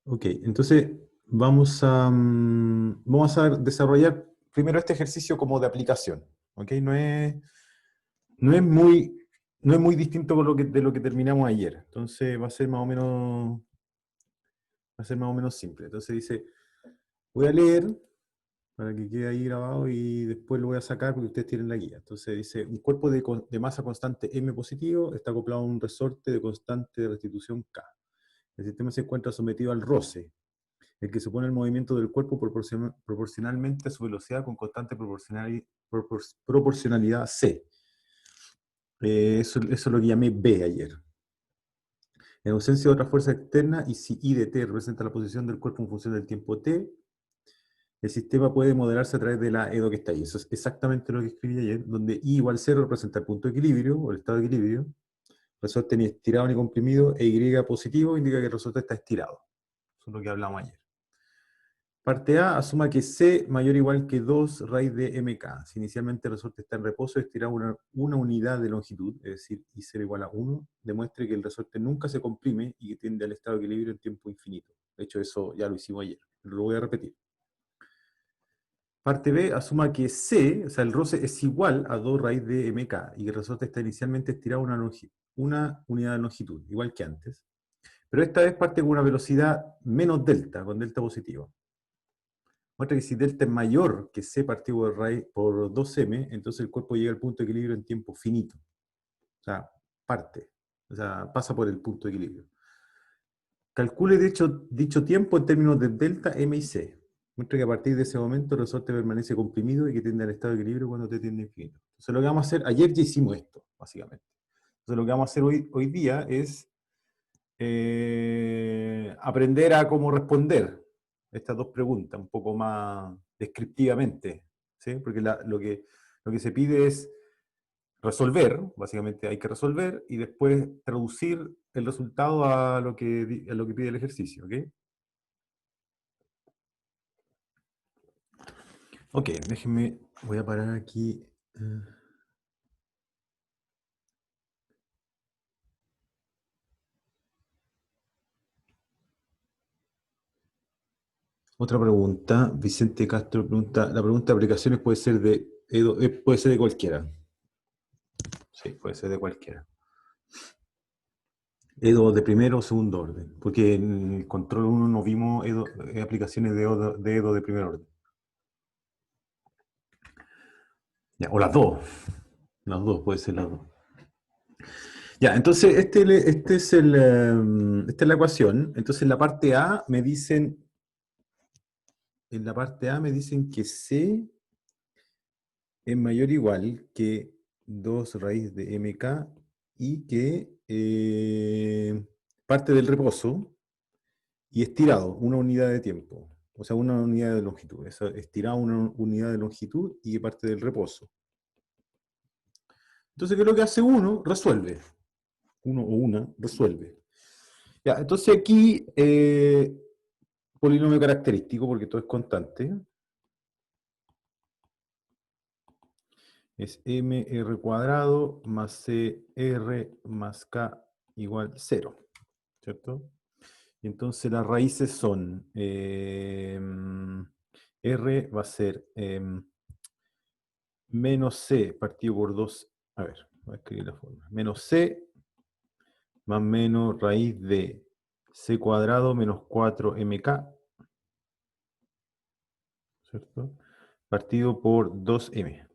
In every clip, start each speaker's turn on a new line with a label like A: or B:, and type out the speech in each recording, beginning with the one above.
A: Ok, entonces vamos a desarrollar primero este ejercicio como de aplicación. ¿Ok? No es muy, no es muy distinto de lo que terminamos ayer. Entonces va a ser más o menos simple. Entonces dice, voy a leer para que quede ahí grabado y después lo voy a sacar porque ustedes tienen la guía. Entonces dice, un cuerpo de masa constante M positivo está acoplado a un resorte de constante de restitución K. El sistema se encuentra sometido al roce, el que supone el movimiento del cuerpo proporcionalmente a su velocidad con constante proporcionalidad C. Eso lo que llamé B ayer. En ausencia de otra fuerza externa, y si I de t representa la posición del cuerpo en función del tiempo t, el sistema puede modelarse a través de la EDO que está ahí. Eso es exactamente lo que escribí ayer, donde I igual 0 representa el punto de equilibrio, o el estado de equilibrio, resorte ni estirado ni comprimido, e Y positivo indica que el resorte está estirado. Eso es lo que hablamos ayer. Parte A, asuma que C mayor o igual que 2 raíz de mk. Si inicialmente el resorte está en reposo, estirado una unidad de longitud, es decir, I0 igual a 1, demuestre que el resorte nunca se comprime y que tiende al estado de equilibrio en tiempo infinito. De hecho, eso ya lo hicimos ayer, pero lo voy a repetir. Parte B, asuma que C, o sea, el roce es igual a 2 raíz de mk y que el resorte está inicialmente estirado una unidad de longitud, igual que antes. Pero esta vez parte con una velocidad menos delta, con delta positivo. Muestra que si delta es mayor que c partido por 2m, entonces el cuerpo llega al punto de equilibrio en tiempo finito. O sea, pasa por el punto de equilibrio. Calcule dicho tiempo en términos de delta, m y c. Muestra que a partir de ese momento el resorte permanece comprimido y que tiende al estado de equilibrio cuando t tiende a infinito. Entonces lo que vamos a hacer, ayer ya hicimos esto, básicamente. Entonces lo que vamos a hacer hoy día es aprender a cómo responder estas dos preguntas un poco más descriptivamente, ¿sí? Porque lo que se pide es resolver, básicamente hay que resolver, y después traducir el resultado a lo que pide el ejercicio, ¿ok? Ok, déjenme, voy a parar aquí. Otra pregunta, Vicente Castro pregunta, la pregunta de aplicaciones puede ser de cualquiera. Sí, puede ser de cualquiera. EDO de primero o segundo orden, porque en el control 1 no vimos aplicaciones de EDO de primer orden. Ya, o las dos, puede ser las dos. Ya, entonces esta es la ecuación. Entonces en la parte A me dicen que C es mayor o igual que 2 raíz de mk y que parte del reposo y estirado, una unidad de tiempo. O sea, una unidad de longitud. Estirado una unidad de longitud y que parte del reposo. Entonces, ¿qué es lo que hace uno? Resuelve. Uno o una resuelve. Ya, entonces aquí, polinomio característico, porque todo es constante. Es mr cuadrado más cr más k igual 0. ¿Cierto? Y entonces las raíces son r va a ser menos c partido por 2. A ver, voy a escribir la forma. Menos c más menos raíz de c cuadrado menos 4mk, ¿cierto? Partido por 2m.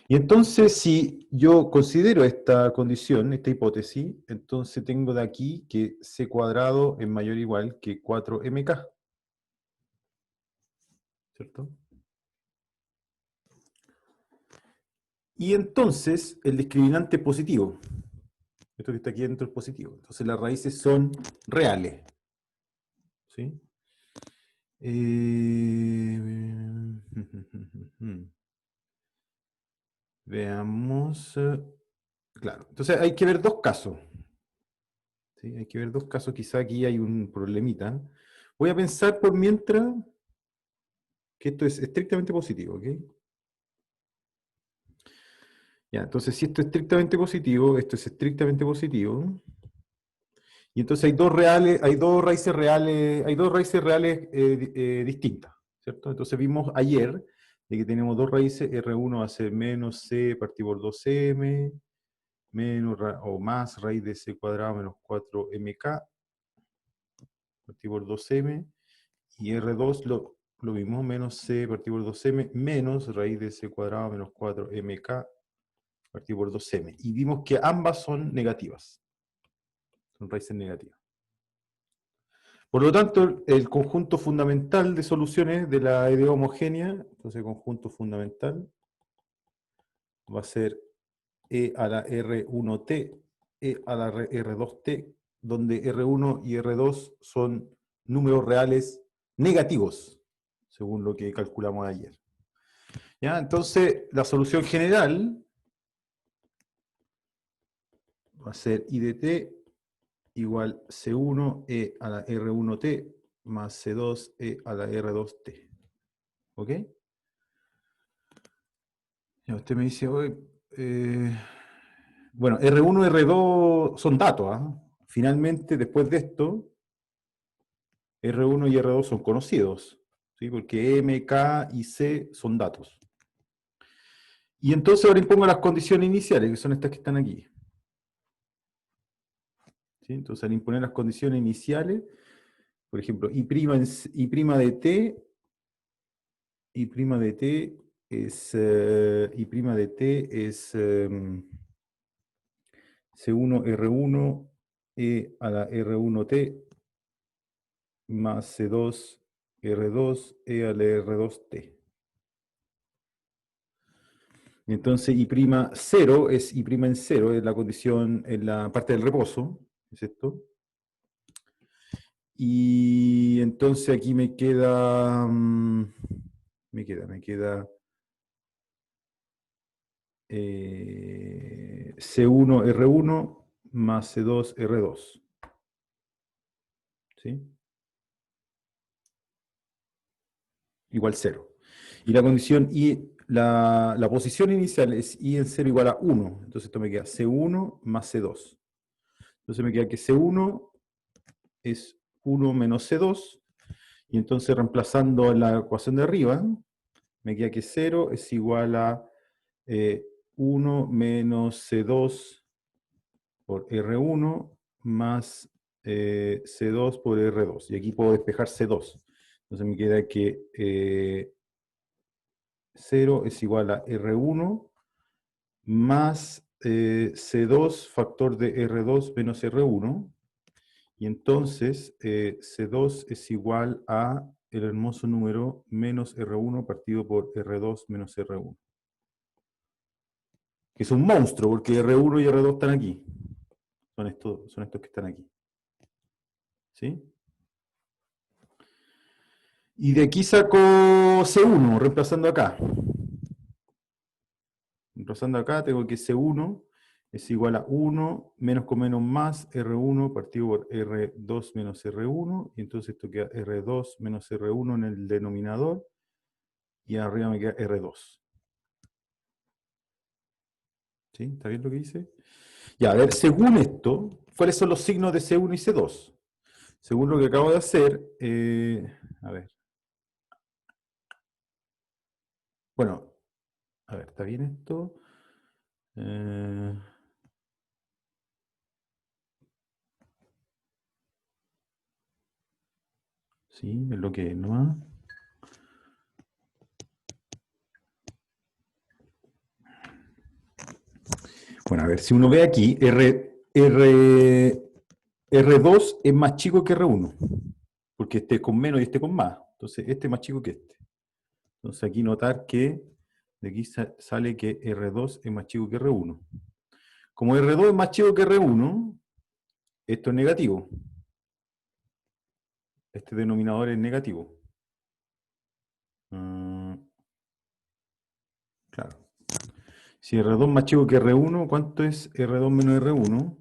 A: Y entonces, si yo considero esta condición, esta hipótesis, entonces tengo de aquí que c cuadrado es mayor o igual que 4mk, ¿cierto? Y entonces el discriminante es positivo. Esto que está aquí dentro es positivo. Entonces las raíces son reales. ¿Sí? Veamos. Claro. Entonces hay que ver dos casos. ¿Sí? Hay que ver dos casos. Quizá aquí hay un problemita. Voy a pensar por mientras que esto es estrictamente positivo. ¿Ok? Ya, entonces si esto es estrictamente positivo, esto es estrictamente positivo. Y entonces hay dos reales, hay dos raíces reales, distintas, ¿cierto? Entonces vimos ayer de que tenemos dos raíces, R1 va a ser menos C partido por 2M, menos o más raíz de C cuadrado menos 4MK partido por 2M, y R2 lo mismo, menos C partido por 2M, menos raíz de C cuadrado menos 4MK partido por 2M. Y vimos que ambas son negativas, son raíces negativas. Por lo tanto, el conjunto fundamental de soluciones de la idea homogénea, entonces el conjunto fundamental va a ser E a la R1T, E a la R2T, donde R1 y R2 son números reales negativos, según lo que calculamos ayer. ¿Ya? Entonces, la solución general va a ser I de T igual C1 E a la R1T más C2 E a la R2T. ¿Ok? Ya usted me dice, bueno, R1 y R2 son datos. ¿Ah? Finalmente, después de esto, R1 y R2 son conocidos, ¿sí? Porque M, K y C son datos. Y entonces ahora impongo las condiciones iniciales, que son estas que están aquí. ¿Sí? Entonces al imponer las condiciones iniciales, por ejemplo, I' de T, I' de T es, C1 R1 E a la R1T más C2 R2 E a la R2T. Entonces I'0 es I' en 0, es la condición en la parte del reposo, ¿es esto? Y entonces aquí me queda C1 R1 más C2 R2. ¿Sí? Igual 0. Y la condición I, la posición inicial es I en 0 igual a 1. Entonces esto me queda C1 más C2. Entonces me queda que C1 es 1 menos C2. Y entonces reemplazando la ecuación de arriba, me queda que 0 es igual a 1 menos C2 por R1 más C2 por R2. Y aquí puedo despejar C2. Entonces me queda que 0 es igual a R1 más C2 factor de R2 menos R1. Y entonces C2 es igual a el hermoso número menos R1 partido por R2 menos R1. Que es un monstruo, porque R1 y R2 están aquí. Son estos que están aquí. ¿Sí? Y de aquí saco C1, reemplazando acá. Reemplazando acá tengo que C1 es igual a 1 menos con menos más R1 partido por R2 menos R1. Y entonces esto queda R2 menos R1 en el denominador. Y arriba me queda R2. ¿Sí? ¿Está bien lo que dice? Ya, a ver, según esto, ¿cuáles son los signos de C1 y C2? Según lo que acabo de hacer, a ver. Bueno, a ver, ¿está bien esto? Sí, es lo que es nomás. Bueno, a ver, si uno ve aquí, R2 es más chico que R1, porque este es con menos y este con más. Entonces, este es más chico que este. Entonces, aquí notar que de aquí sale que R2 es más chico que R1. Como R2 es más chico que R1, esto es negativo. Este denominador es negativo. Claro. Si R2 es más chico que R1, ¿cuánto es R2 menos R1?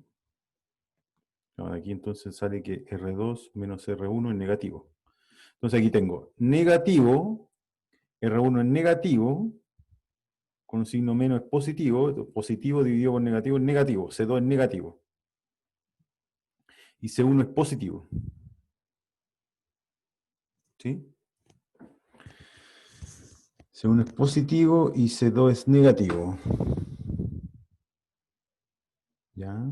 A: Aquí entonces sale que R2 menos R1 es negativo. Entonces aquí tengo negativo, R1 es negativo, con un signo menos es positivo, positivo dividido por negativo es negativo, C2 es negativo. y C1 es positivo. ¿Sí? C1 es positivo y C2 es negativo. ¿Ya?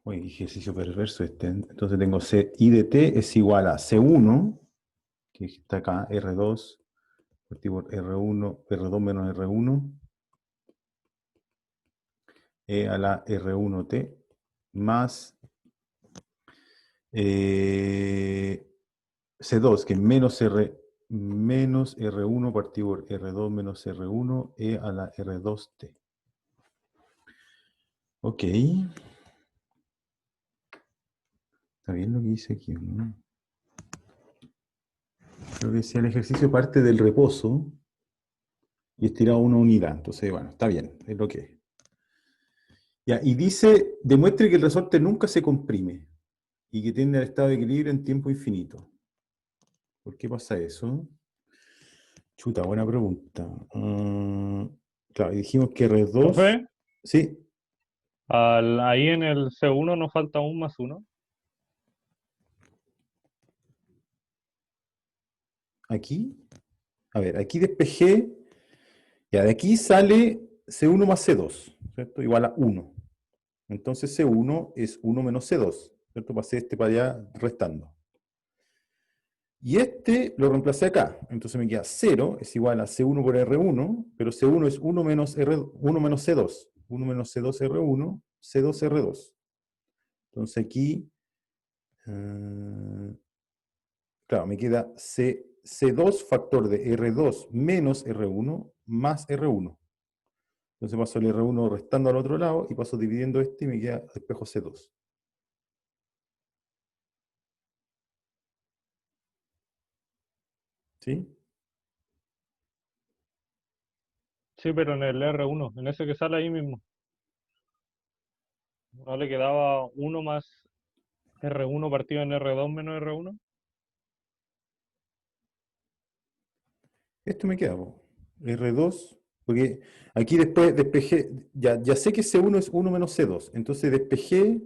A: Uy, ejercicio perverso este. Entonces tengo I de t es igual a C1, que está acá, R2, partido por R1, R2 menos R1, E a la R1t, más C2, que es menos R1 partido por R2 menos R1, E a la R2t. Ok. Está bien lo que dice aquí, ¿no? Creo que si el ejercicio parte del reposo y estirado una unidad. Entonces, bueno, está bien, es lo que es. Ya, y dice, demuestre que el resorte nunca se comprime y que tiende al estado de equilibrio en tiempo infinito. ¿Por qué pasa eso? Chuta, buena pregunta. Claro, y dijimos que R2,
B: Profe,
A: sí,
B: ahí en el C1 nos falta un más uno.
A: aquí, a ver, aquí despejé, ya de aquí sale C1 más C2, ¿cierto? Igual a 1. Entonces C1 es 1 menos C2, ¿cierto? Pasé este para allá restando. Y este lo reemplacé acá. Entonces me queda 0 es igual a C1 por R1, pero C1 es 1 menos, R1 menos C2. 1 menos C2 R1, C2 R2. Entonces aquí, claro, me queda C2 factor de R2 menos R1 más R1. Entonces paso el R1 restando al otro lado y paso dividiendo este y me queda espejo C2. ¿Sí?
B: Sí, pero en el R1, en ese que sale ahí mismo. ¿No le quedaba uno más R1 partido en R2 menos R1?
A: Esto me queda, po. R2, porque aquí después despejé, ya sé que C1 es 1 menos C2, entonces despejé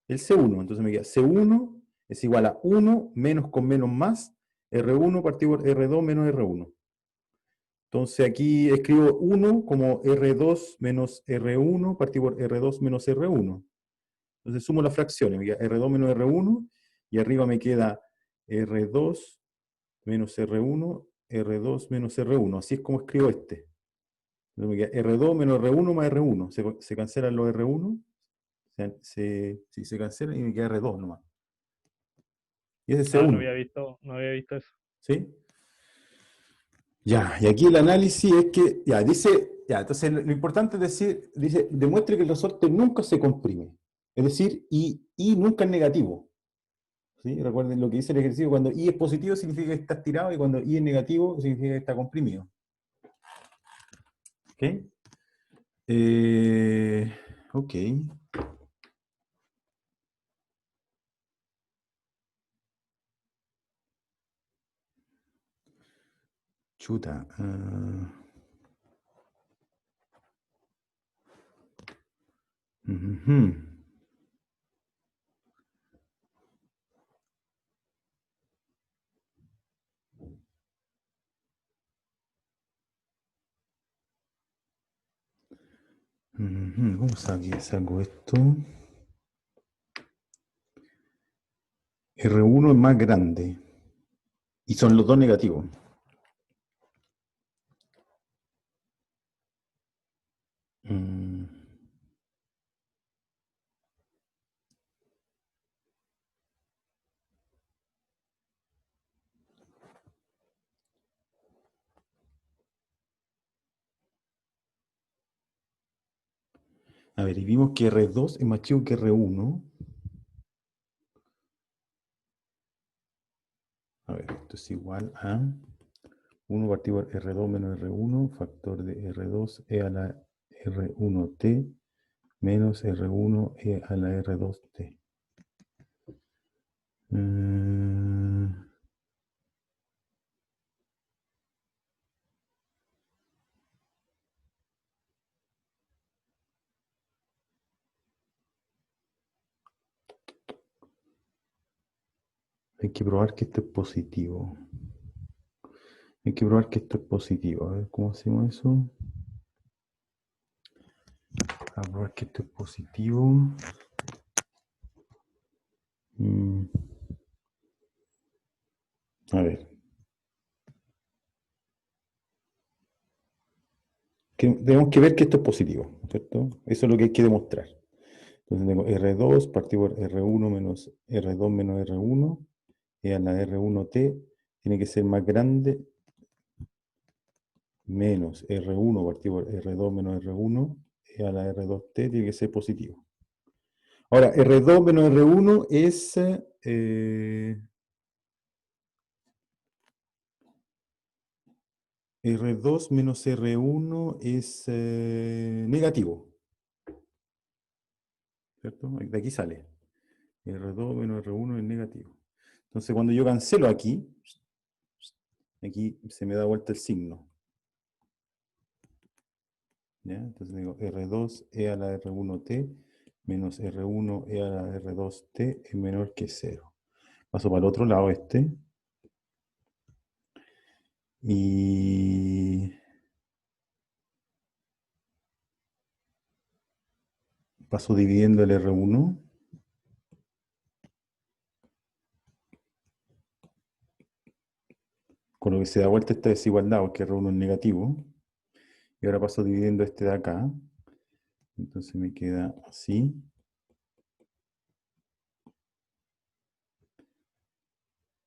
A: el C1, entonces me queda C1 es igual a 1 menos con menos más, R1 partido por R2 menos R1. Entonces aquí escribo 1 como R2 menos R1 partido por R2 menos R1. Entonces sumo las fracciones, me queda R2 menos R1 y arriba me queda R2 menos R1, R2 menos R1. Así es como escribo este. Entonces me queda R2 menos R1 más R1. Se cancelan los R1, se cancelan y me queda R2 nomás. Y ese es
B: Ah,
A: C1,
B: no había visto eso.
A: ¿sí? Ya, y aquí el análisis es que, ya, dice, ya, entonces lo importante es decir, dice, demuestre que el resorte nunca se comprime. Es decir, y nunca es negativo. ¿Sí? Recuerden lo que dice el ejercicio, cuando I es positivo significa que está estirado y cuando I es negativo significa que está comprimido. ¿Ok? Ok. Chuta. Ujú. Ujú. ¿Cómo saco esto? R1 es más grande. Y son los dos negativos. Mm. A ver, y vimos que R2 es más chico que R1. A ver, esto es igual a 1 partido por R2 menos R1, factor de R2 e a la R1t menos R1 e a la R2t. Hay que probar que esto es positivo. Hay que probar que esto es positivo. A ver, ¿cómo hacemos eso? A probar que esto es positivo. A ver. Tenemos que ver que esto es positivo, ¿cierto? Eso es lo que hay que demostrar. Entonces tengo R2 partido por R1 menos R2 menos R1, y a la R1T tiene que ser más grande, menos R1 partido por R2 menos R1, y a la R2T tiene que ser positivo. Ahora, R2 menos R1 es R2 menos R1 es negativo, ¿cierto? De aquí sale. R2 menos R1 es negativo. Entonces, cuando yo cancelo aquí, aquí se me da vuelta el signo. ¿Ya? Entonces digo R2 a la R1T menos R1 a la R2T es menor que 0. Paso para el otro lado este. Y paso dividiendo el R1. Con lo que se da vuelta esta desigualdad, porque R1 es negativo. Y ahora paso dividiendo este de acá. Entonces me queda así.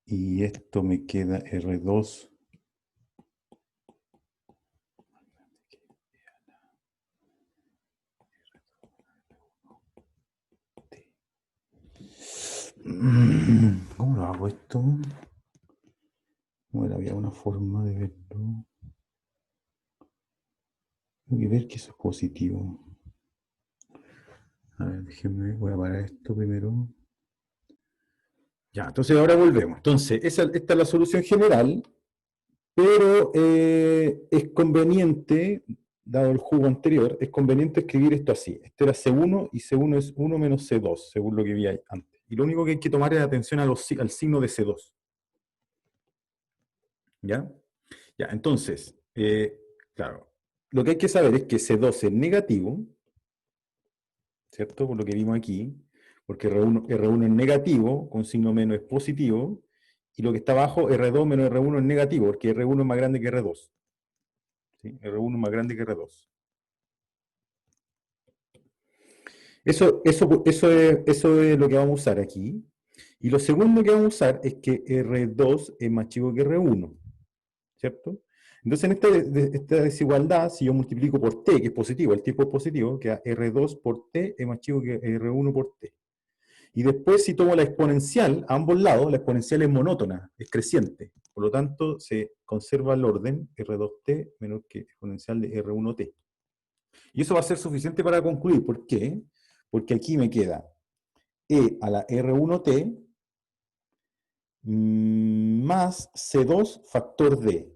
A: Y esto me queda R2. ¿Cómo lo hago esto? Bueno, había una forma de verlo. Tengo que ver que eso es positivo. A ver, déjenme, voy a parar esto primero. Ya, entonces ahora volvemos. Entonces, esta es la solución general, pero es conveniente, dado el jugo anterior, es conveniente escribir esto así. Este era C1 y C1 es 1 menos C2, según lo que vi ahí antes. Y lo único que hay que tomar es atención al signo de C2. ¿Ya? Ya, entonces, claro, lo que hay que saber es que C2 es negativo, ¿cierto? Por lo que vimos aquí, porque R1 es negativo, con signo menos es positivo, y lo que está abajo, R2 menos R1 es negativo, porque R1 es más grande que R2. ¿Sí? R1 es más grande que R2. Eso es lo que vamos a usar aquí. Y lo segundo que vamos a usar es que R2 es más chico que R1, ¿cierto? Entonces, en esta desigualdad, si yo multiplico por t, que es positivo, el tipo es positivo, queda R2 por t es más chico que R1 por t. Y después, si tomo la exponencial a ambos lados, la exponencial es monótona, es creciente. Por lo tanto, se conserva el orden R2t menos que exponencial de R1t. Y eso va a ser suficiente para concluir. ¿Por qué? Porque aquí me queda e a la R1t más C2 factor d.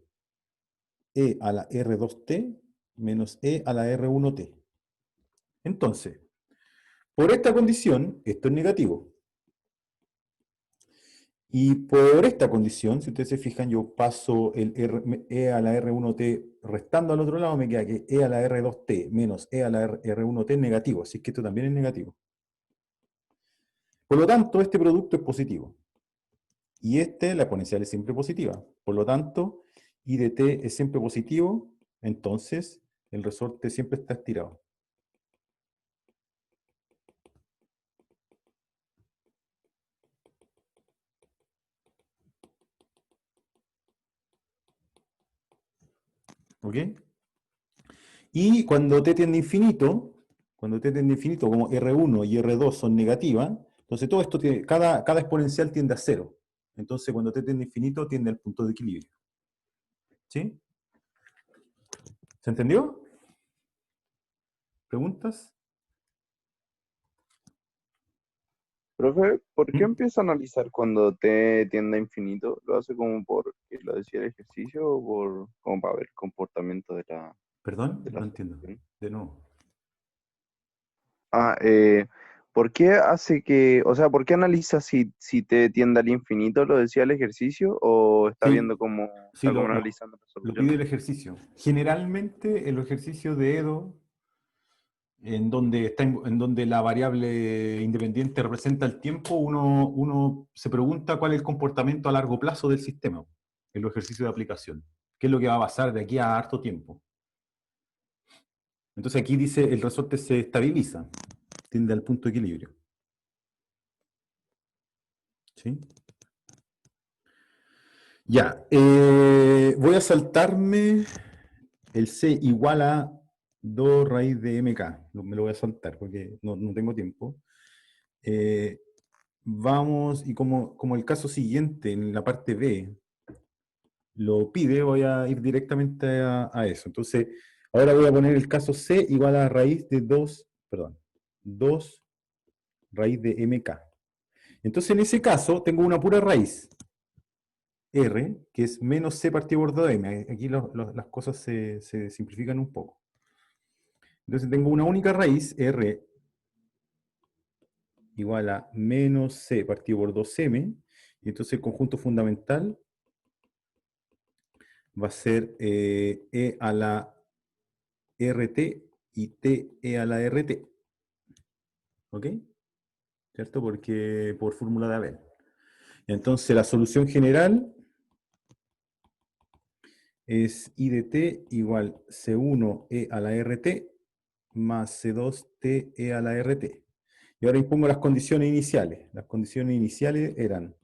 A: E a la R2t menos E a la R1t. Entonces, por esta condición, esto es negativo. Y por esta condición, si ustedes se fijan, yo paso el E a la R1t restando al otro lado, me queda que E a la R2t menos E a la R1t es negativo, así que esto también es negativo. Por lo tanto, este producto es positivo. Y la exponencial es siempre positiva. Por lo tanto, I de t es siempre positivo, entonces el resorte siempre está estirado. ¿Ok? Y cuando t tiende a infinito, como R1 y R2 son negativas, entonces todo esto tiene, cada exponencial tiende a cero. Entonces cuando t tiende a infinito, tiende al punto de equilibrio. ¿Sí? ¿Se entendió? ¿Preguntas?
C: Profe, ¿por qué
A: ¿Mm?
C: empieza a analizar cuando te tiende a infinito? ¿Lo hace como por que lo decía el ejercicio o por como para ver el comportamiento
A: Perdón,
C: de
A: no
C: la
A: entiendo.
C: solución?
A: De nuevo.
C: Ah, ¿Por qué hace que, o sea, por qué analiza si te tiende al infinito, lo decía el ejercicio, o está viendo
A: Sí,
C: cómo,
A: sí,
C: está como analizando la
A: lo
C: solución?
A: pide el ejercicio. Generalmente en los ejercicios de Edo, en donde la variable independiente representa el tiempo, uno se pregunta cuál es el comportamiento a largo plazo del sistema en los ejercicios de aplicación. ¿Qué es lo que va a pasar de aquí a harto tiempo? Entonces aquí dice el resorte se estabiliza, tiende al punto de equilibrio. ¿Sí? Ya, voy a saltarme el c igual a 2 raíz de mk. Me lo voy a saltar porque no tengo tiempo. Vamos, y como el caso siguiente, en la parte B, lo pide, voy a ir directamente a eso. Entonces, ahora voy a poner el caso C igual a raíz de 2, perdón, 2 raíz de mk. Entonces, en ese caso, tengo una pura raíz, R, que es menos C partido por 2m. Aquí las cosas se simplifican un poco. Entonces, tengo una única raíz, R igual a menos C partido por 2m, y entonces el conjunto fundamental va a ser E a la RT y TE a la RT. ¿Ok? ¿Cierto? Porque por fórmula de Abel. Entonces la solución general es I de T igual C1E a la RT más C2TE a la RT. Y ahora impongo las condiciones iniciales. Las condiciones iniciales eran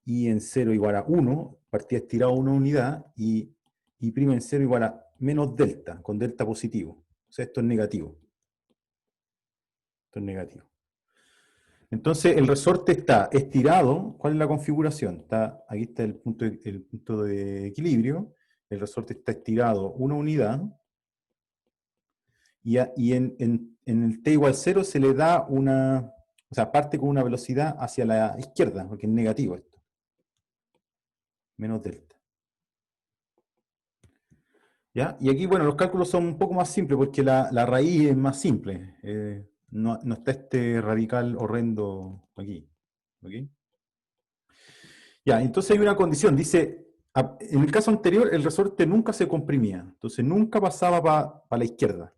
A: I en 0 igual a 1, partía estirado una unidad, y I' en 0 igual a menos delta, con delta positivo. O sea, esto es negativo. Esto es negativo. Entonces, el resorte está estirado. ¿Cuál es la configuración? Aquí está el punto de equilibrio. El resorte está estirado una unidad. Y en el t igual 0 se le da una... O sea, parte con una velocidad hacia la izquierda, porque es negativo esto. Menos delta. ¿Ya? Y aquí, bueno, los cálculos son un poco más simples, porque la raíz es más simple. No está este radical horrendo aquí. ¿Ok? Ya, entonces hay una condición, dice, en el caso anterior el resorte nunca se comprimía, entonces nunca pasaba para la izquierda,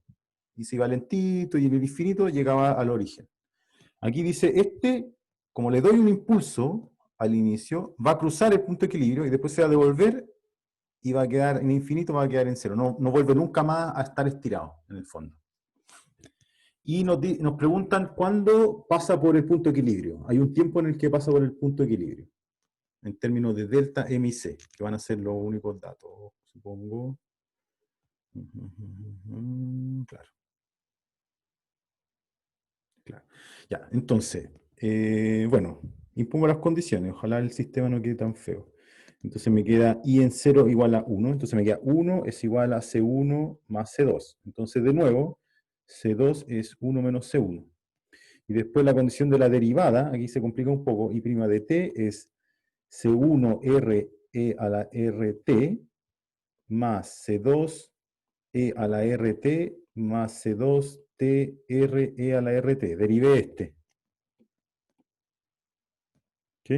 A: y se iba lentito y en el infinito llegaba al origen. Aquí dice, como le doy un impulso al inicio, va a cruzar el punto de equilibrio y después se va a devolver y va a quedar en infinito, va a quedar en cero, no vuelve nunca más a estar estirado en el fondo. Y nos preguntan cuándo pasa por el punto de equilibrio. Hay un tiempo en el que pasa por el punto de equilibrio, en términos de delta, M y C, que van a ser los únicos datos, supongo. Claro. Claro. Ya, entonces, bueno, impongo las condiciones, ojalá el sistema no quede tan feo. Entonces me queda I en 0 igual a 1, entonces me queda 1 es igual a C1 más C2. Entonces, de nuevo, C2 es 1 menos C1. Y después la condición de la derivada, aquí se complica un poco, I' de t es C1R e a la RT más C2E a la RT más C2TRE a la RT. Derivé este. ¿Ok?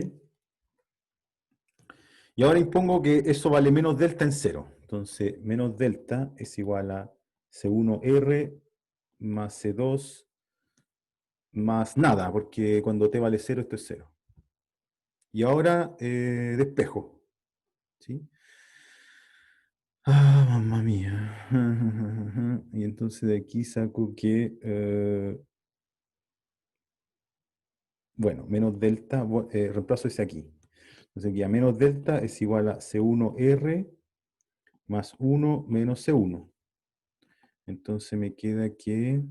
A: Y ahora impongo que eso vale menos delta en 0. Entonces, menos delta es igual a C1R más C2 más nada, porque cuando t vale 0, esto es 0. Y ahora despejo. ¿Sí? Ah, mamma mía. Y entonces de aquí saco que, bueno, menos delta, reemplazo ese aquí. Entonces aquí a menos delta es igual a C1R más 1 menos C1. Entonces me queda que...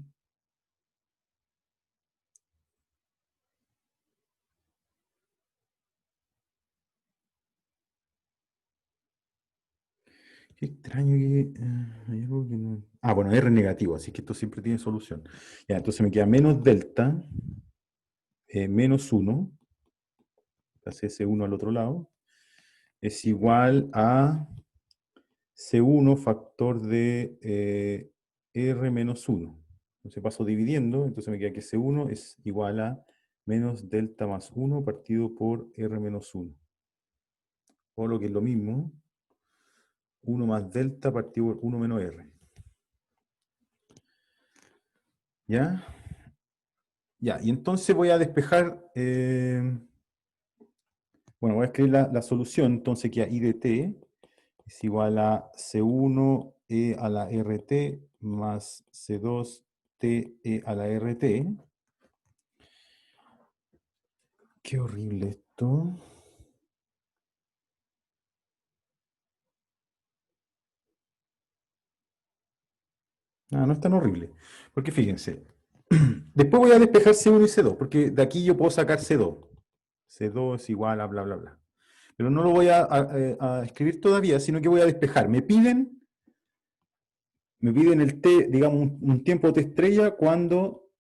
A: Qué extraño que... hay algo que no... Ah, bueno, R negativo, así que esto siempre tiene solución. Ya, entonces me queda menos delta, menos 1, pasé ese 1 al otro lado, es igual a C1 factor de R menos 1. Entonces paso dividiendo, entonces me queda que C1 es igual a menos delta más 1 partido por R menos 1. O lo que es lo mismo, 1 más delta partido por 1 menos R. ¿Ya? Ya, y entonces voy a despejar, bueno, voy a escribir la solución, entonces queda I de t es igual a C1 e a la RT más C2 t e a la RT. Qué horrible esto. Ah, no es tan horrible. Porque fíjense, después voy a despejar C1 y C2, porque de aquí yo puedo sacar C2. C2 es igual a bla, bla, bla. Pero no lo voy a escribir todavía, sino que voy a despejar. Me piden el t, digamos, un tiempo t estrella cuando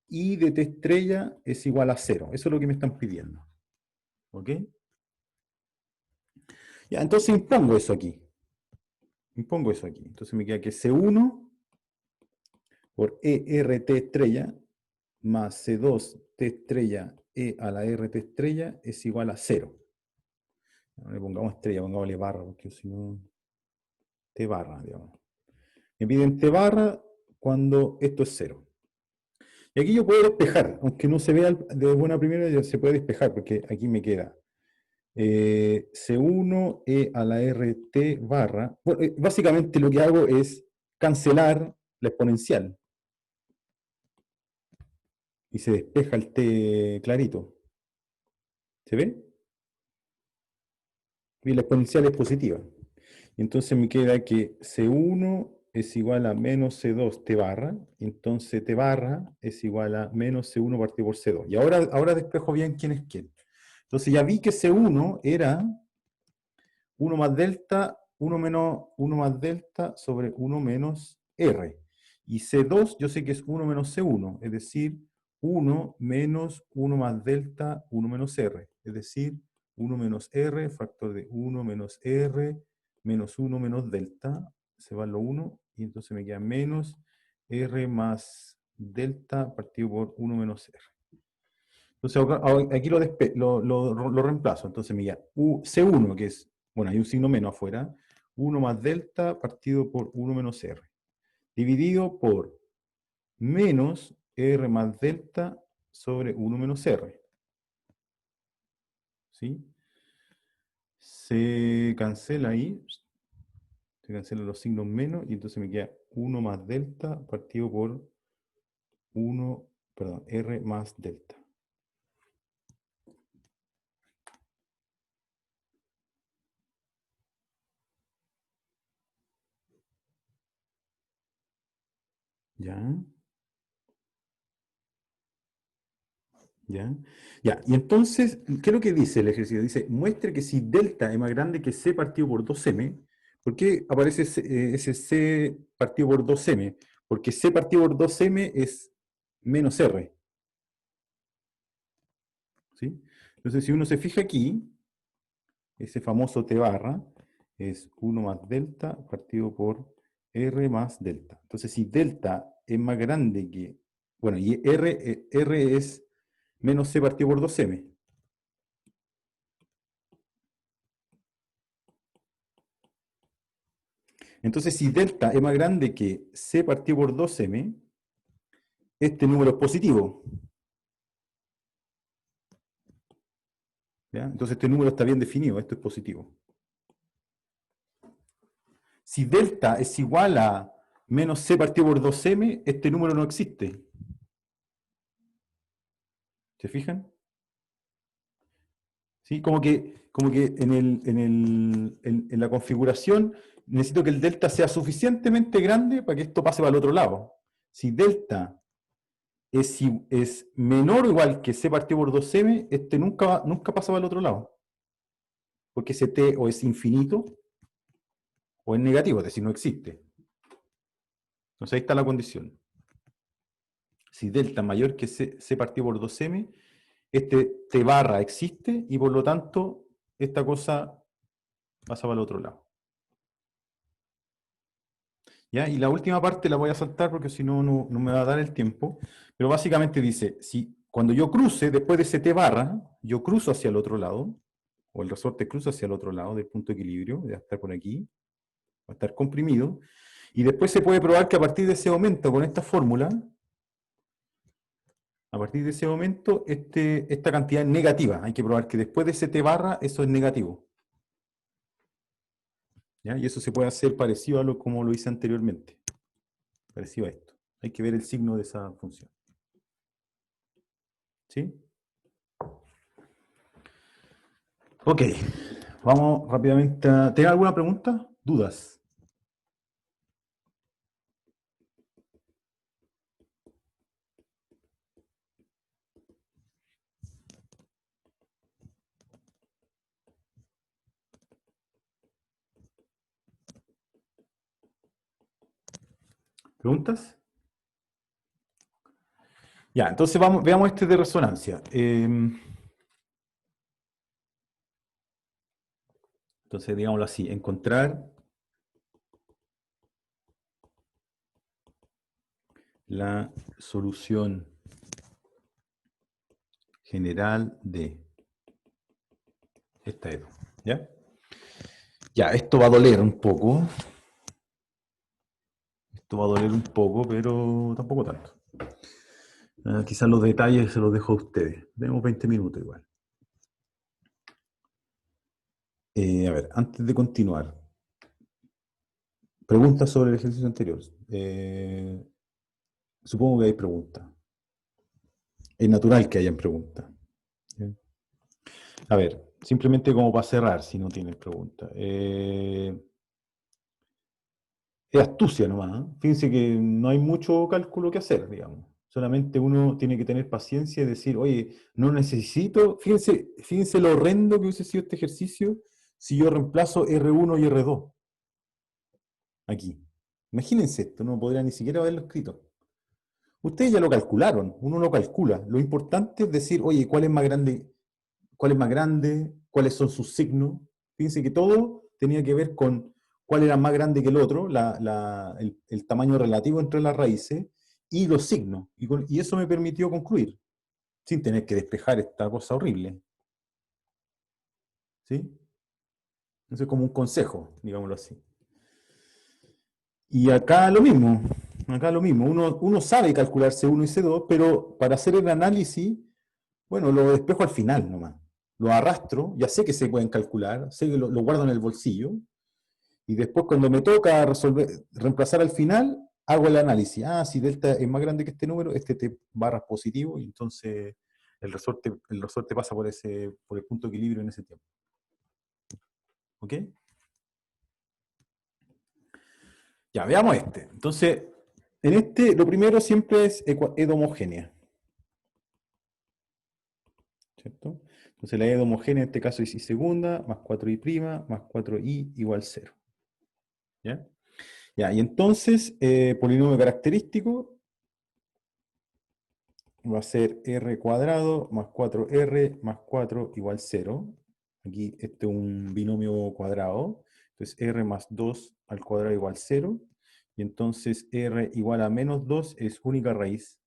A: I de t estrella es igual a 0. Eso es lo que me están pidiendo. ¿Ok? Ya, entonces impongo eso aquí. Impongo eso aquí. Entonces me queda que C1 por ERT estrella más C2 T estrella E a la RT estrella es igual a 0. No le pongamos estrella, pongámosle barra, porque si no, T barra, digamos. Me piden T barra cuando esto es 0. Y aquí yo puedo despejar, aunque no se vea de buena primera, ya se puede despejar, porque aquí me queda C1 E a la RT barra. Bueno, básicamente lo que hago es cancelar la exponencial. Y se despeja el T clarito. ¿Se ve? Y la exponencial es positiva. Entonces me queda que C1 es igual a menos C2 T barra, entonces T barra es igual a menos C1 partido por C2. Y ahora despejo bien quién es quién. Entonces ya vi que C1 era 1 más delta, 1 menos 1 más delta sobre 1 menos R. Y C2 yo sé que es 1 menos C1, es decir, 1 menos 1 más delta, 1 menos R. Es decir, 1 menos R, factor de 1 menos R, menos 1 menos delta, se va lo 1, y entonces me queda menos R más delta partido por 1 menos R. Entonces aquí lo reemplazo, entonces me queda C1, que es, bueno, hay un signo menos afuera, 1 más delta partido por 1 menos R, dividido por menos R más delta sobre 1 menos R. ¿Sí? Se cancela ahí, se cancelan los signos menos, y entonces me queda 1 más delta partido por 1, perdón, R más delta. ¿Ya? ¿Ya? Ya, y entonces, ¿qué es lo que dice el ejercicio? Dice, muestre que si delta es más grande que c partido por 2m, ¿por qué aparece ese c partido por 2m? Porque c partido por 2m es menos r. ¿Sí? Entonces, si uno se fija aquí, ese famoso t barra es 1 más delta partido por r más delta. Entonces, si delta es más grande que, bueno, y r es menos c partido por 2m. Entonces, si delta es más grande que c partido por 2m, este número es positivo. ¿Ya? Entonces, este número está bien definido, esto es positivo. Si delta es igual a menos c partido por 2m, este número no existe. ¿Se fijan? ¿Sí? Como que en la configuración necesito que el delta sea suficientemente grande para que esto pase para el otro lado. Si delta es menor o igual que c partido por 2m, este nunca pasa para el otro lado. Porque ese t o es infinito o es negativo, es decir, no existe. Entonces ahí está la condición. Si delta mayor que c partido por 2m, este t barra existe y por lo tanto esta cosa pasa para el otro lado. ¿Ya? Y la última parte la voy a saltar porque si no, no me va a dar el tiempo. Pero básicamente dice, si cuando yo cruce, después de ese T barra, yo cruzo hacia el otro lado, o el resorte cruza hacia el otro lado del punto de equilibrio, va a estar por aquí, va a estar comprimido, y después se puede probar que a partir de ese momento, con esta fórmula, a partir de ese momento, esta cantidad es negativa. Hay que probar que después de ese T barra, eso es negativo. ¿Ya? Y eso se puede hacer parecido a lo como lo hice anteriormente. Parecido a esto. Hay que ver el signo de esa función. ¿Sí? Ok. Vamos rápidamente a... ¿Tiene alguna pregunta? ¿Dudas? ¿Preguntas? Ya, entonces veamos este de resonancia. Entonces, digámoslo así, encontrar la solución general de esta EDO. ¿Ya? Ya, esto va a doler un poco. Esto va a doler un poco, pero tampoco tanto. Quizás los detalles se los dejo a ustedes. Tenemos 20 minutos igual. A ver, antes de continuar, preguntas sobre el ejercicio anterior. Supongo que hay preguntas. Es natural que hayan preguntas. ¿Sí? A ver, simplemente como para cerrar, si no tienen preguntas. Es astucia nomás. ¿Eh? Fíjense que no hay mucho cálculo que hacer, digamos. Solamente uno tiene que tener paciencia y decir, oye, no necesito. Fíjense lo horrendo que hubiese sido este ejercicio si yo reemplazo R1 y R2 aquí. Imagínense esto, no podría ni siquiera haberlo escrito. Ustedes ya lo calcularon, uno lo calcula. Lo importante es decir, oye, ¿cuál es más grande? ¿Cuál es más grande? ¿Cuáles son sus signos? Fíjense que todo tenía que ver con cuál era más grande que el otro, el tamaño relativo entre las raíces y los signos. Y eso me permitió concluir, sin tener que despejar esta cosa horrible. ¿Sí? Eso es como un consejo, digámoslo así. Y acá lo mismo, Uno sabe calcular C1 y C2, pero para hacer el análisis, bueno, lo despejo al final nomás. Lo arrastro, ya sé que se pueden calcular, sé que lo guardo en el bolsillo, y después cuando me toca reemplazar al final, hago el análisis. Ah, si delta es más grande que este número, este T barra es positivo, y entonces el resorte pasa por el punto de equilibrio en ese tiempo. ¿Ok? Ya, veamos este. Entonces, en este, lo primero siempre es EDO homogénea. ¿Cierto? Entonces la EDO homogénea en este caso es I segunda, más 4i' más 4i igual 0. ¿Ya? Ya, y entonces, polinomio característico va a ser r cuadrado más 4r más 4 igual 0. Aquí este es un binomio cuadrado. Entonces r más 2 al cuadrado igual 0. Y entonces r igual a menos 2 es única raíz.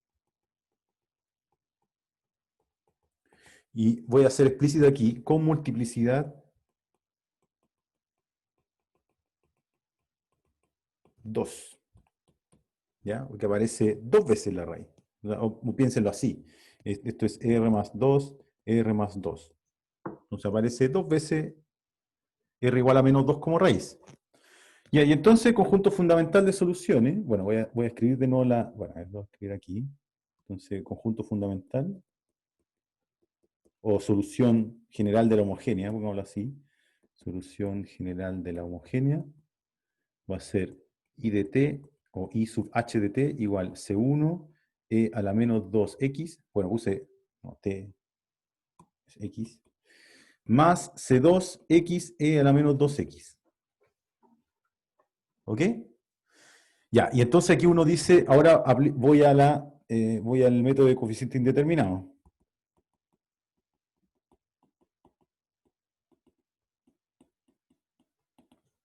A: Y voy a hacer explícito aquí con multiplicidad 2. ¿Ya? Porque aparece dos veces la raíz. O piénsenlo así. Esto es r más 2, r más 2. Entonces aparece dos veces r igual a menos 2 como raíz. Y entonces, conjunto fundamental de soluciones. Bueno, voy a escribir de nuevo Bueno, a ver, voy a escribir aquí. Entonces, conjunto fundamental o solución general de la homogénea, pongámoslo así. Solución general de la homogénea va a ser I de t o I sub h de t igual C1 e a la menos 2x. Bueno, puse no, t es x. Más C2x e a la menos 2x. ¿Ok? Ya, y entonces aquí uno dice, ahora voy al método de coeficiente indeterminado.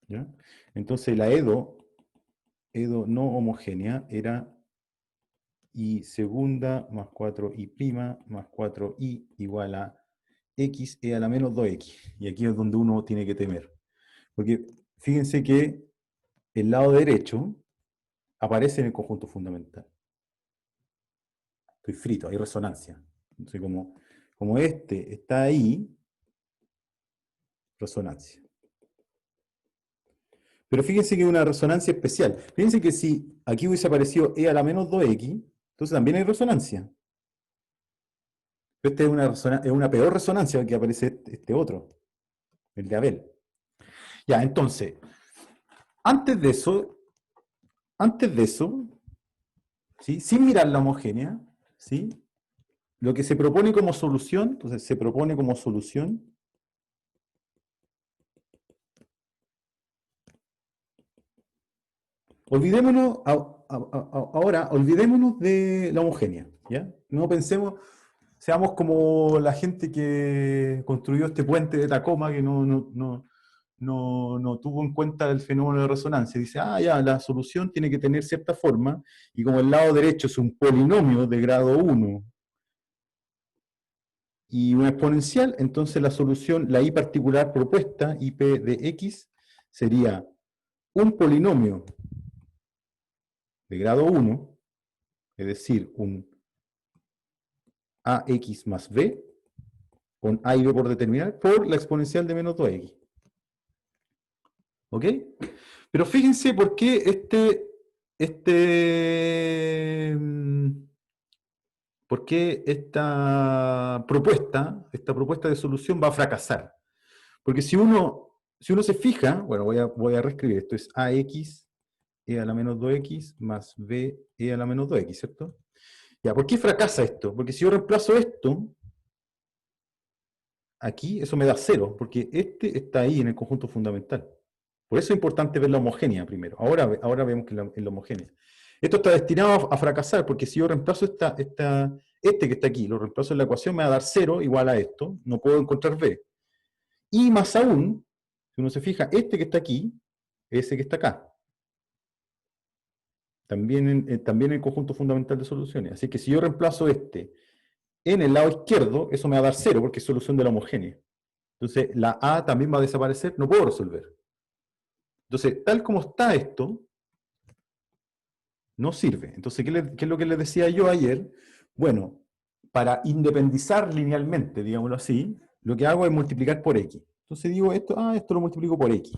A: ¿Ya? Entonces la EDO edo no homogénea era y segunda más 4i prima más 4i igual a x e a la menos 2x. Y aquí es donde uno tiene que temer. Porque fíjense que el lado derecho aparece en el conjunto fundamental. Estoy frito, hay resonancia. Entonces, como este está ahí, resonancia. Pero fíjense que es una resonancia especial. Fíjense que si aquí hubiese aparecido e a la menos 2x, entonces también hay resonancia. Esta es una peor resonancia que aparece este otro, el de Abel. Ya, entonces, antes de eso, ¿sí? Sin mirar la homogénea, ¿sí? Lo que se propone como solución, entonces se propone como solución, olvidémonos, ahora, olvidémonos de la homogénea, ¿ya? No pensemos, seamos como la gente que construyó este puente de Tacoma, que no tuvo en cuenta el fenómeno de resonancia. Dice, ya, la solución tiene que tener cierta forma, y como el lado derecho es un polinomio de grado 1 y una exponencial, entonces la solución, la i particular propuesta, ip de x, sería un polinomio de grado 1, es decir, un ax más b, con a y b por determinar, por la exponencial de menos 2x. ¿Ok? Pero fíjense por qué por qué esta propuesta de solución va a fracasar. Porque si uno se fija, bueno, voy a reescribir esto, es ax e a la menos 2x más b e a la menos 2x, ¿cierto? Ya, ¿por qué fracasa esto? Porque si yo reemplazo esto, aquí eso me da 0, porque este está ahí en el conjunto fundamental. Por eso es importante ver la homogénea primero. Ahora vemos que es la homogénea. Esto está destinado a fracasar, porque si yo reemplazo este que está aquí, lo reemplazo en la ecuación, me va a dar 0 igual a esto, no puedo encontrar b. Y más aún, si uno se fija, este que está aquí, ese que está acá. También en el conjunto fundamental de soluciones. Así que si yo reemplazo este en el lado izquierdo, eso me va a dar 0, porque es solución de la homogénea. Entonces, la A también va a desaparecer, no puedo resolver. Entonces, tal como está esto, no sirve. Entonces, ¿qué es lo que les decía yo ayer? Bueno, para independizar linealmente, digámoslo así, lo que hago es multiplicar por x. Entonces digo esto lo multiplico por x.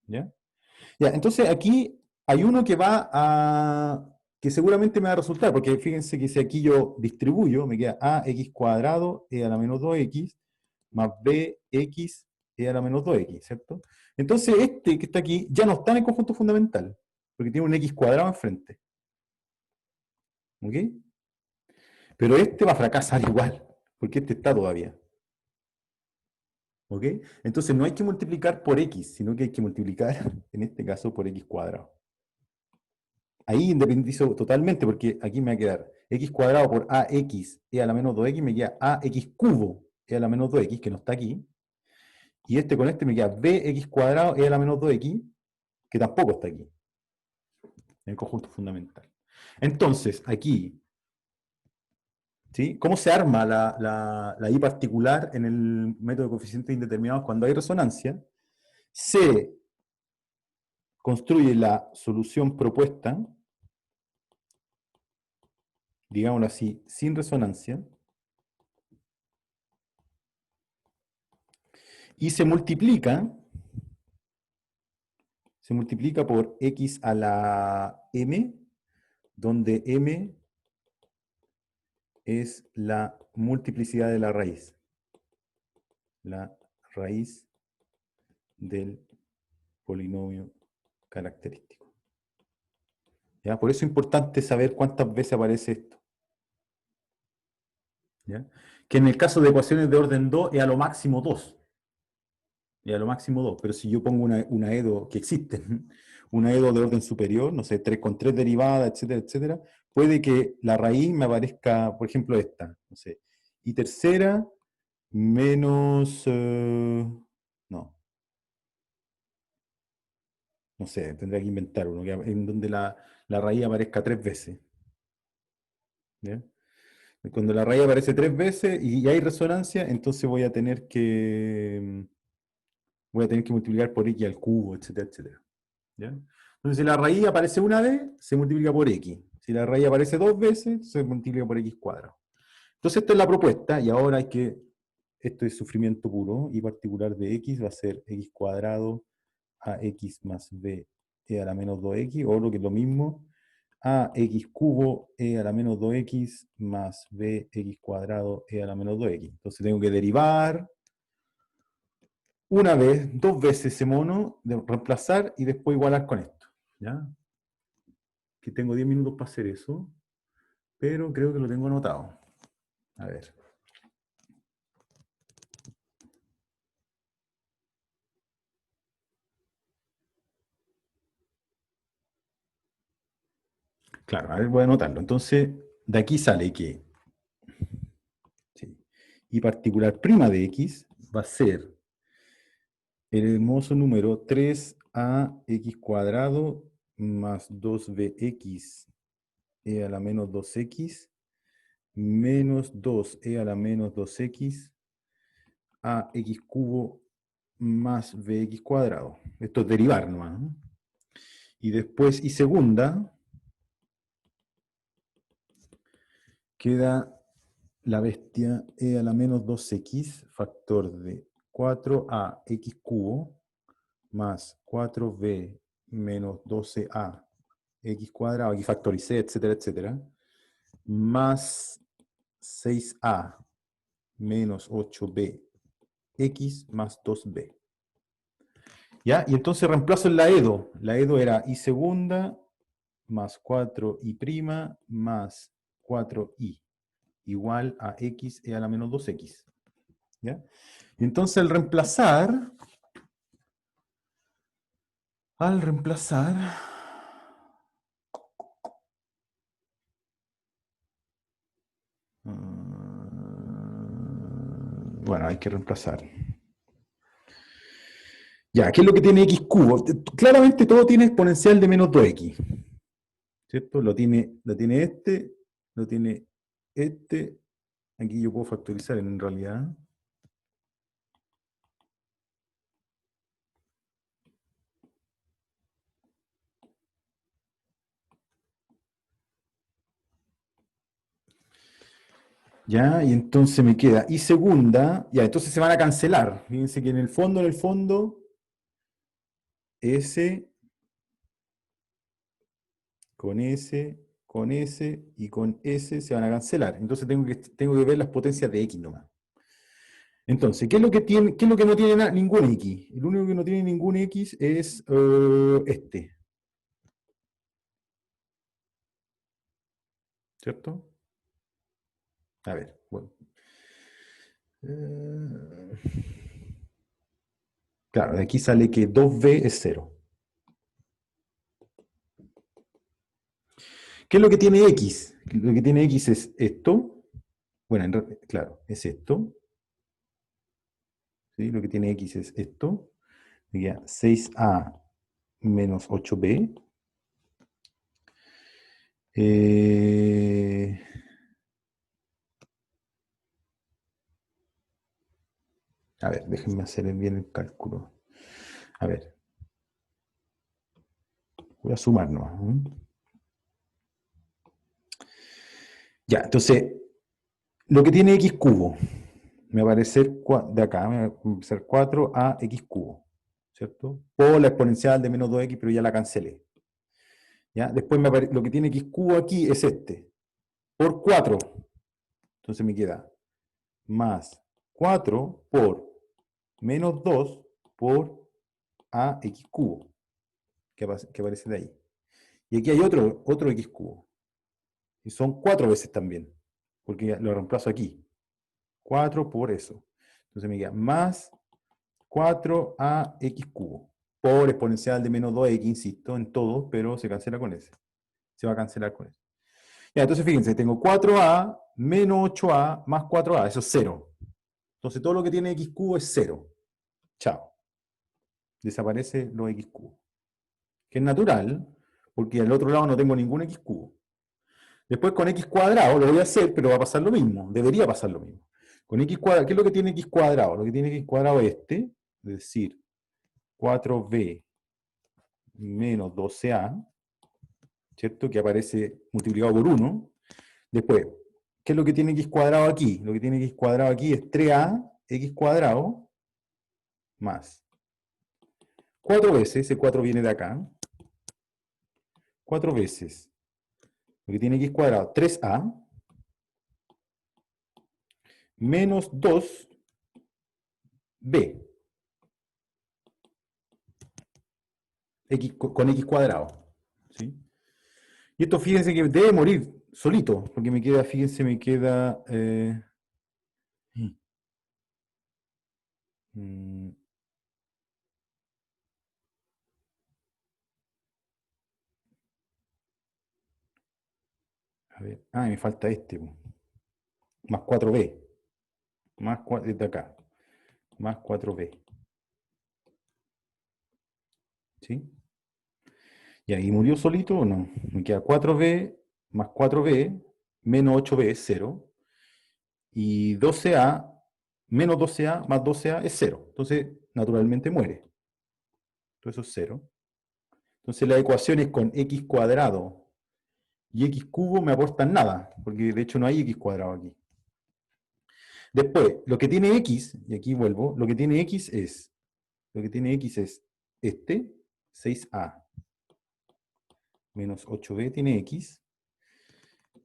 A: ¿Ya? Ya, entonces aquí hay uno que seguramente me va a resultar, porque fíjense que si aquí yo distribuyo, me queda ax cuadrado e a la menos 2x más bx e a la menos 2x, ¿cierto? Entonces este que está aquí ya no está en el conjunto fundamental, porque tiene un x cuadrado enfrente. ¿Ok? Pero este va a fracasar igual, porque este está todavía. ¿Ok? Entonces no hay que multiplicar por x, sino que hay que multiplicar, en este caso, por x cuadrado. Ahí independizo totalmente, porque aquí me va a quedar x cuadrado por ax e a la menos 2x, me queda ax cubo e a la menos 2x, que no está aquí. Y este con este me queda bx cuadrado e a la menos 2x, que tampoco está aquí, en el conjunto fundamental. Entonces, aquí, ¿sí? ¿Cómo se arma la I particular en el método de coeficientes indeterminados cuando hay resonancia? Se construye la solución propuesta, digámoslo así, sin resonancia, y se multiplica por x a la m, donde m es la multiplicidad de la raíz del polinomio característico. ¿Ya? Por eso es importante saber cuántas veces aparece esto. ¿Ya? Que en el caso de ecuaciones de orden 2 es a lo máximo 2. Y a lo máximo 2. Pero si yo pongo una EDO que existe, una EDO de orden superior, no sé, 3 con 3 derivadas, etcétera, etcétera, puede que la raíz me aparezca, por ejemplo, esta, no sé, y tercera menos, no, No sé, tendría que inventar uno, en donde la raíz aparezca 3 veces. ¿Ya? Cuando la raíz aparece 3 veces y hay resonancia, entonces voy a tener que multiplicar por x al cubo, etcétera, etcétera. ¿Ya? Entonces, si la raíz aparece una vez, se multiplica por x. Si la raíz aparece 2 veces, se multiplica por x cuadrado. Entonces, esta es la propuesta, y ahora esto es sufrimiento puro, y particular de x va a ser x cuadrado a x más b e a la menos 2x, o lo que es lo mismo, a x cubo e a la menos 2x más b x cuadrado e a la menos 2x. Entonces tengo que derivar una vez, 2 veces ese mono, reemplazar y después igualar con esto. ¿Ya? Que tengo 10 minutos para hacer eso, pero creo que lo tengo anotado. A ver. Claro, a ver, voy a anotarlo. Entonces, de aquí sale que sí, y particular prima de x va a ser el hermoso número 3ax cuadrado más 2bx e a la menos 2x menos 2e a la menos 2x a x cubo más bx cuadrado. Esto es derivar nomás, ¿no? Y después, y segunda, queda la bestia e a la menos 2x, factor de 4ax cubo más 4b menos 12a x cuadrado, aquí factoricé, etcétera, etcétera, más 6a menos 8b x más 2b. ¿Ya? Y entonces reemplazo en la EDO. La EDO era y segunda más 4i prima más 4i igual a x e a la menos 2x. ¿Ya? Y entonces al reemplazar, bueno, hay que reemplazar. Ya, ¿qué es lo que tiene x cubo? Claramente todo tiene exponencial de menos 2x. ¿Cierto? Lo tiene este, lo tiene este. Aquí yo puedo factorizar en realidad. Ya, y entonces me queda y segunda, ya, entonces se van a cancelar. Fíjense que en el fondo, S con S, con S y con S se van a cancelar. Entonces tengo que ver las potencias de X nomás. Entonces, ¿qué es lo que no tiene ningún X? El único que no tiene ningún X es este. ¿Cierto? A ver, bueno. Claro, de aquí sale que 2b es 0. ¿Qué es lo que tiene X? Lo que tiene X es esto. Bueno, claro, es esto. ¿Sí? Lo que tiene X es esto. Ya, 6a menos 8b. A ver, déjenme hacer bien el cálculo. A ver. Voy a sumar nomás. Ya, entonces, lo que tiene x cubo, me va a aparecer de acá, me va a aparecer 4ax cubo, ¿cierto? O la exponencial de menos 2x, pero ya la cancelé. ¿Ya? Después lo que tiene x cubo aquí es este, por 4. Entonces me queda más 4 por menos 2 por ax cubo, que aparece de ahí. Y aquí hay otro x cubo. Y son 4 veces también, porque lo reemplazo aquí. 4 por eso. Entonces me queda más 4ax cubo por exponencial de menos 2x, insisto, en todo, pero se cancela con ese. Se va a cancelar con ese. Ya, entonces fíjense, tengo 4a menos 8a más 4a, eso es 0. Entonces todo lo que tiene x cubo es 0. Chao. Desaparece lo x cubo. que es natural, porque al otro lado no tengo ningún x cubo. Después con x cuadrado lo voy a hacer, pero va a pasar lo mismo, debería pasar lo mismo. Con x cuadrado, ¿qué es lo que tiene x cuadrado? Lo que tiene x cuadrado es este, es decir, 4b menos 12a, ¿cierto? Que aparece multiplicado por 1. Después, ¿qué es lo que tiene x cuadrado aquí? Lo que tiene x cuadrado aquí es 3a x cuadrado más 4 veces, ese 4 viene de acá, 4 veces lo que tiene x cuadrado, 3a, menos 2b. Con x cuadrado. ¿Sí? Y esto fíjense que debe morir solito, porque me queda, fíjense, me queda... a ver, me falta este. Más 4b. Más 4, desde acá. Más 4b. ¿Sí? ¿Y ahí murió solito o no? Me queda 4b más 4b menos 8b es 0. Y 12a menos 12a más 12a es 0. Entonces, naturalmente muere. Entonces eso es 0. Entonces la ecuación es con x cuadrado y x cubo me aportan nada, porque de hecho no hay x cuadrado aquí. Después, lo que tiene x, y aquí vuelvo, lo que tiene x es este, 6a menos 8b tiene x.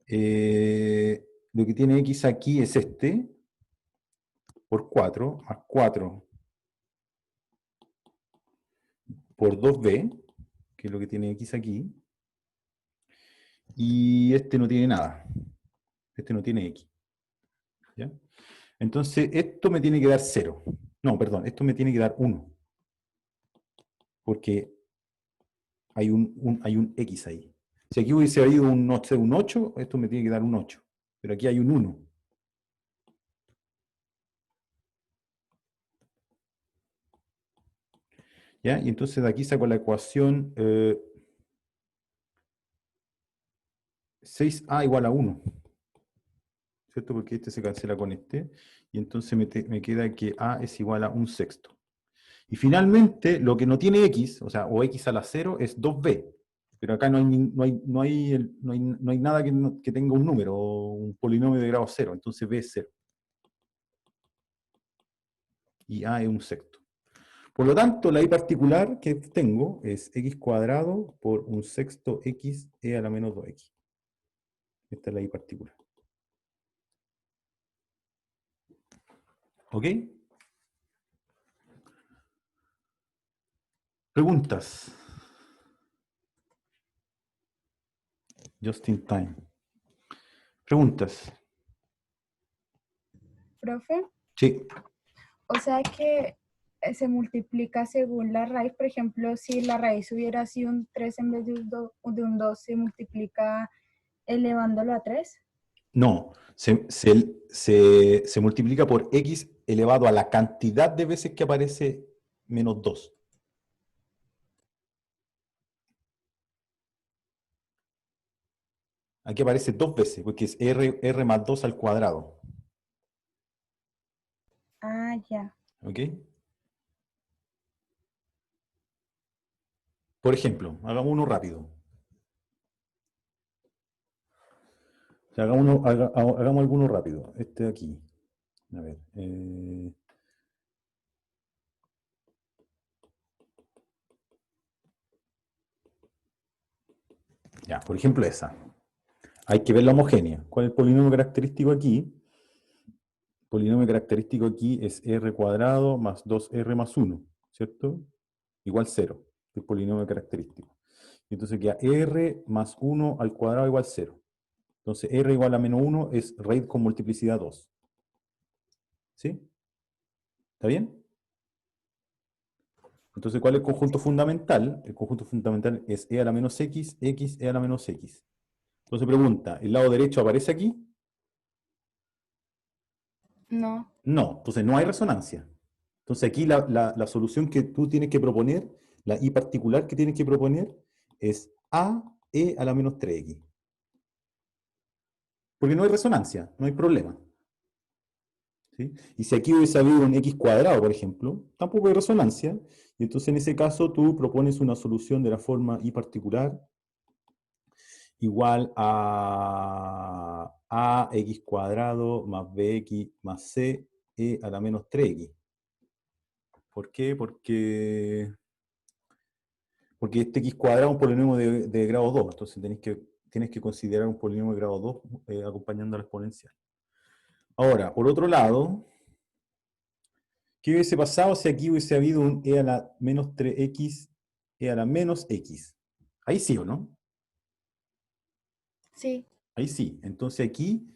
A: Lo que tiene x aquí es este, por 4, más 4 por 2b, que es lo que tiene x aquí. Y este no tiene nada. Este no tiene x. ¿Ya? Entonces, esto me tiene que dar 0. No, perdón, esto me tiene que dar 1. Porque hay un x ahí. Si aquí hubiese habido un 8, esto me tiene que dar un 8. Pero aquí hay un 1. ¿Ya? Y entonces de aquí saco la ecuación 6a igual a 1. ¿Cierto? Porque este se cancela con este. Y entonces me queda que a es igual a 1/6. Y finalmente, lo que no tiene x, o sea, o x a la 0, es 2b. Pero acá no hay nada que tenga un número, o un polinomio de grado 0. Entonces b es 0. Y a es 1/6. Por lo tanto, la i particular que tengo es x cuadrado por 1/6 x e a la menos 2x. Esta es la i particular. ¿Ok? Preguntas. Just in time. Preguntas.
D: Profe,
A: Sí.
D: o sea que se multiplica según la raíz. Por ejemplo, si la raíz hubiera sido un 3 en vez de un 2, se multiplica elevándolo a 3.
A: No, se multiplica por x elevado a la cantidad de veces que aparece menos 2. Aquí aparece 2 veces, porque es r más 2 al cuadrado.
D: Ah, ya.
A: ¿Ok? Por ejemplo, hagamos uno rápido. O sea, hagamos alguno rápido. Este de aquí. A ver. Ya, por ejemplo esa. Hay que ver la homogénea. ¿Cuál es el polinomio característico aquí? El polinomio característico aquí es r cuadrado más 2r más 1, ¿cierto? Igual 0. El polinomio característico. Entonces queda r más 1 al cuadrado igual 0. Entonces r igual a menos 1 es raíz con multiplicidad 2. ¿Sí? ¿Está bien? Entonces, ¿cuál es el conjunto fundamental? El conjunto fundamental es e a la menos x, x, e a la menos x. Entonces pregunta, ¿el lado derecho aparece aquí?
D: No.
A: No, entonces no hay resonancia. Entonces aquí la solución que tú tienes que proponer La i particular que tienes que proponer es a e a la menos 3x. Porque no hay resonancia, no hay problema. ¿Sí? Y si aquí hubiese habido un x cuadrado, por ejemplo, tampoco hay resonancia, y entonces en ese caso tú propones una solución de la forma i particular igual a x cuadrado más bx más c e a la menos 3x. ¿Por qué? Porque este x cuadrado es un polinomio de grado 2, entonces tienes que considerar un polinomio de grado 2 acompañando a la exponencial. Ahora, por otro lado, ¿qué hubiese pasado si aquí hubiese habido un e a la menos 3x, e a la menos x? Ahí sí, ¿o no?
D: Sí.
A: Ahí sí. Entonces aquí,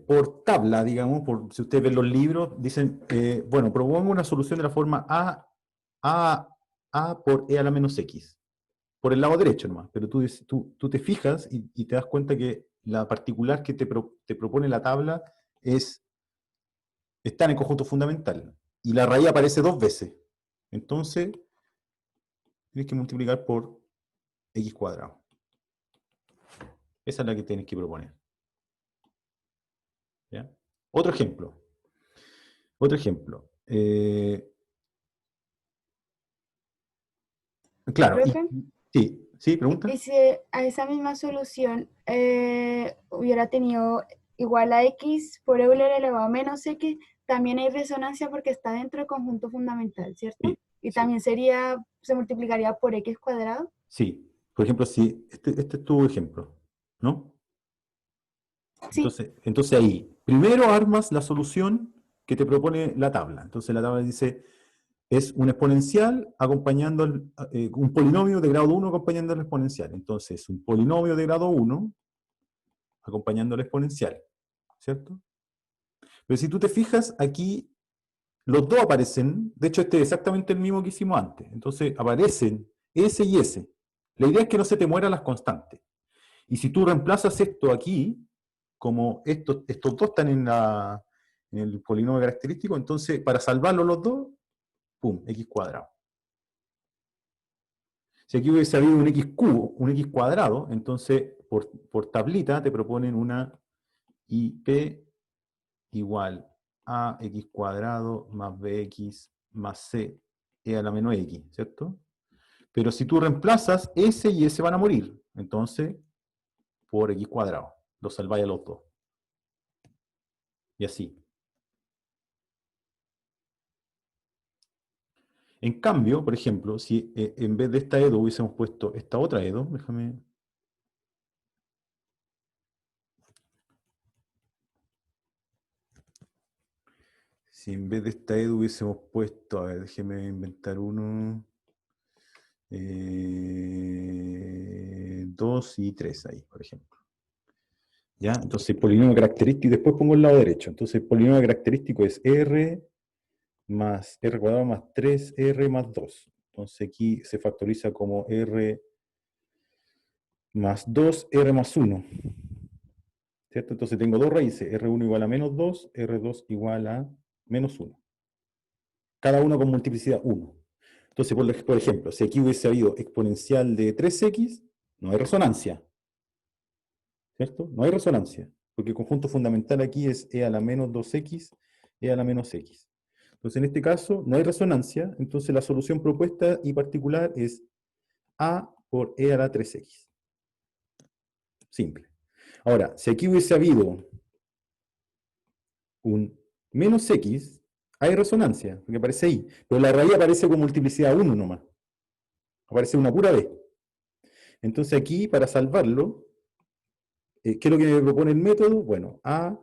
A: por tabla, digamos, si ustedes ven los libros, dicen, bueno, propongo una solución de la forma a por e a la menos x. Por el lado derecho nomás, pero tú te fijas y te das cuenta que la particular que te propone la tabla está en el conjunto fundamental. Y la raíz aparece 2 veces. Entonces, tienes que multiplicar por x cuadrado. Esa es la que tienes que proponer. ¿Ya? Otro ejemplo. Otro ejemplo. Claro.
D: Profe,
A: Sí, pregunta.
D: y si a esa misma solución hubiera tenido igual a x por Euler elevado a menos x, también hay resonancia porque está dentro del conjunto fundamental, ¿cierto?
A: Sí,
D: Y
A: sí.
D: también se multiplicaría por x cuadrado.
A: Sí. Por ejemplo, si este es tu ejemplo, ¿no?
D: Sí,
A: Entonces ahí, primero armas la solución que te propone la tabla. Entonces la tabla dice, es un exponencial acompañando un polinomio de grado 1 acompañando al exponencial. Entonces, un polinomio de grado 1 acompañando al exponencial, ¿cierto? Pero si tú te fijas, aquí los dos aparecen, de hecho este es exactamente el mismo que hicimos antes. Entonces aparecen S y S. La idea es que no se te mueran las constantes. Y si tú reemplazas esto aquí, como estos dos están en el polinomio característico, entonces para salvarlos los dos, pum, x cuadrado. Si aquí hubiese habido un x cubo, un x cuadrado, entonces por tablita te proponen una IP igual a x cuadrado más bx más c e a la menos x, ¿cierto? Pero si tú reemplazas, S y S van a morir. Entonces, por x cuadrado. Los salváis a los dos. Y así. En cambio, por ejemplo, si en vez de esta EDO hubiésemos puesto esta otra EDO, déjame... Si en vez de esta EDO hubiésemos puesto, a ver, déjeme inventar uno... 2 y 3 ahí, por ejemplo. ¿Ya? Entonces, polinomio característico, y después pongo el lado derecho. Entonces, el polinomio característico es R más R cuadrado más 3R más 2. Entonces, aquí se factoriza como R más 2, R más 1. ¿Cierto? Entonces, tengo dos raíces, R1 igual a menos 2, R2 igual a menos 1. Cada uno con multiplicidad 1. Entonces, por ejemplo, si aquí hubiese habido exponencial de 3x, no hay resonancia. ¿Cierto? No hay resonancia, porque el conjunto fundamental aquí es e a la menos 2x, e a la menos x. Entonces, en este caso, no hay resonancia, entonces la solución propuesta y particular es a por e a la 3x. Simple. Ahora, si aquí hubiese habido un menos x, hay resonancia, porque aparece ahí, pero la raíz aparece con multiplicidad 1 nomás. Aparece una pura vez. Entonces aquí, para salvarlo, ¿qué es lo que me propone el método? Bueno, a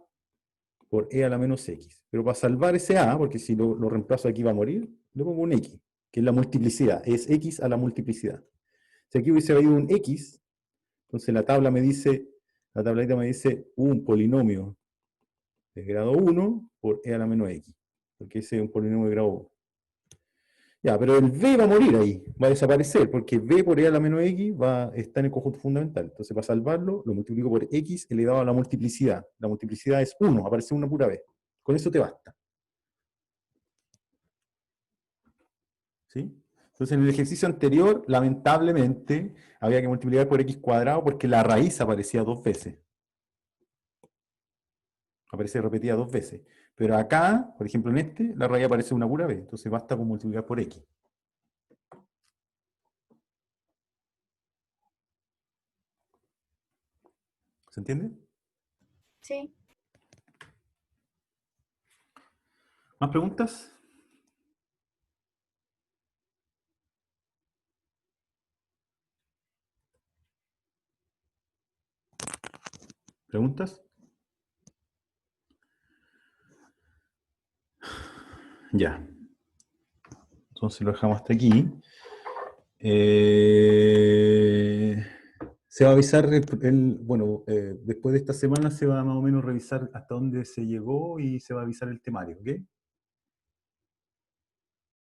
A: por e a la menos x. Pero para salvar ese a, porque si lo reemplazo aquí va a morir, le pongo un x, que es la multiplicidad, es x a la multiplicidad. Si aquí hubiese habido un x, entonces la tabla la tabladita me dice un polinomio de grado 1 por e a la menos x, porque ese es un polinomio de grado 1. Ya, pero el b va a morir ahí, va a desaparecer, porque b por e a la menos x está en el conjunto fundamental. Entonces, para salvarlo, lo multiplico por x elevado a la multiplicidad. La multiplicidad es 1, aparece una pura vez. Con eso te basta. ¿Sí? Entonces, en el ejercicio anterior, lamentablemente, había que multiplicar por x cuadrado porque la raíz aparecía 2 veces. Aparece repetida 2 veces. Pero acá, por ejemplo, en este, la raíz aparece una pura vez. Entonces basta con multiplicar por x. ¿Se entiende?
D: Sí.
A: ¿Más preguntas? ¿Preguntas? Ya. Entonces lo dejamos hasta aquí. Se va a avisar, bueno, después de esta semana se va más o menos revisar hasta dónde se llegó y se va a avisar el temario, ¿ok?